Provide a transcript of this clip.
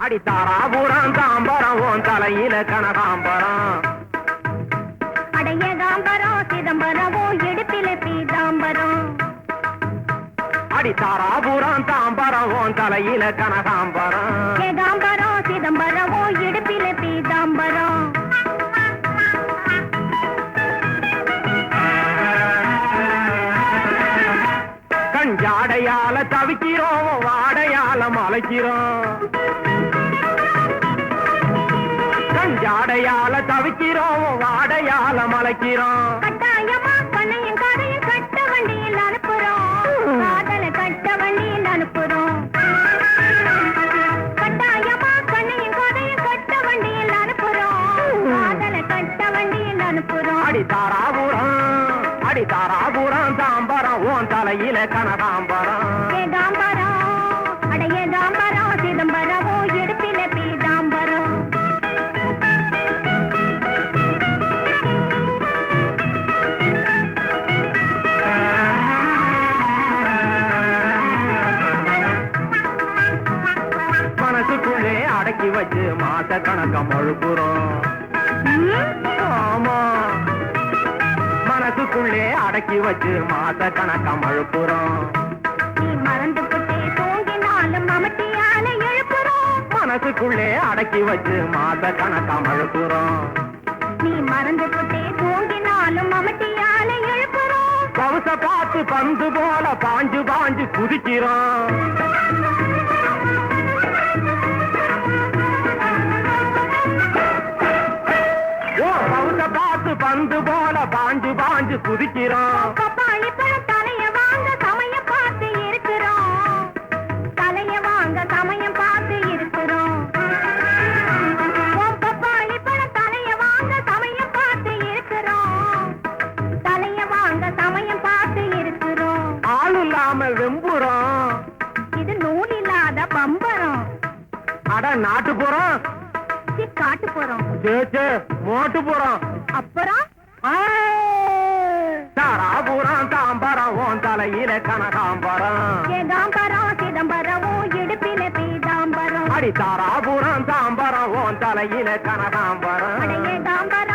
அடி தாராபுரம் தாம்பரம் உன் தலையில கனகாம்பரம். அடைய காம்பரம் சிதம்பரமோ இடுப்பில பீதாம்பரம். அடி தாராபுரம் தாம்பரம் உன் தலையில கனகாம்பரம். ஏகாம்பரம் சிதம்பரமோ இடுப்பில பீதாம்பரம். கஞ்சாடையால தவிக்கிறோம் வாடையால மலைக்கிறோம். கஞ்சாடையால தவிக்கிறோம் வாடையால மலைக்கிறோம். கட்டாயமா கண்ணையும் காதையும் கட்ட வண்டியில் அனுப்புறோம். காதல கட்ட வண்டியில் அனுப்புறோம். கட்டாயமா கண்ணையும் காதையும் கட்ட வண்டியில் அனுப்புறோம். காதல கட்ட வண்டியில் அனுப்புறோம். அடி தாராபுரம் தாம்பரம் உன் தலையில கனகாம்பரம். ஏகாம்பரம் அடைய காம்பரம் சிதம்பரமோ இடுப்பில பீதாம்பரம். மனசுக்குள்ளே அடக்கி வச்சு மாச கணக்கம் அழுப்புறோம். ஆமா மனசுக்குள்ளே அடக்கி வச்சு மாச கணக்கம் அழுப்புறோம். நீ மறந்து போட்டே தூங்கினாலும் மமட்டியால எழுப்புறோம். மனசுக்குள்ளே அடக்கி வச்சு மாச கணக்கம் அழுப்புறோம். நீ மறந்து போட்டே தூங்கினாலும் மமட்டியால எழுப்புறோம். கவுச பார்த்து பந்து போல பாஞ்சு பாஞ்சு குதிக்கிறோம். பார்த்து பந்து போல பாஞ்சு பாஞ்சு குதிக்கிறோம். பப்பாளி பழம் தலைய வாங்க சமயம் பார்த்து இருக்கிறோம். தலைய வாங்க சமயம் பார்த்து இருக்கிறோம். பப்பாளி பழம் தலைய வாங்க சமயம் பார்த்து இருக்கிறோம். தலைய வாங்க சமயம் பார்த்து இருக்கிறோம். ஆள் இல்லாம வெம்புறோம். இது நூல் இல்லாத பம்பரம். அட நாட்டு போறோம் காட்டு போறோம். மோட்டு போறோம். அப்புறம் தாராபுரம் தாம்பரம் உன் தலையில கனகாம்பரம். ஏகாம்பரம் சிதம்பரமோ இடுப்பில பீதாம்பரம். அடி தாராபுரம் தாம்பரம் உன் தலையில கனகாம்பரம். ஏகாம்பரம்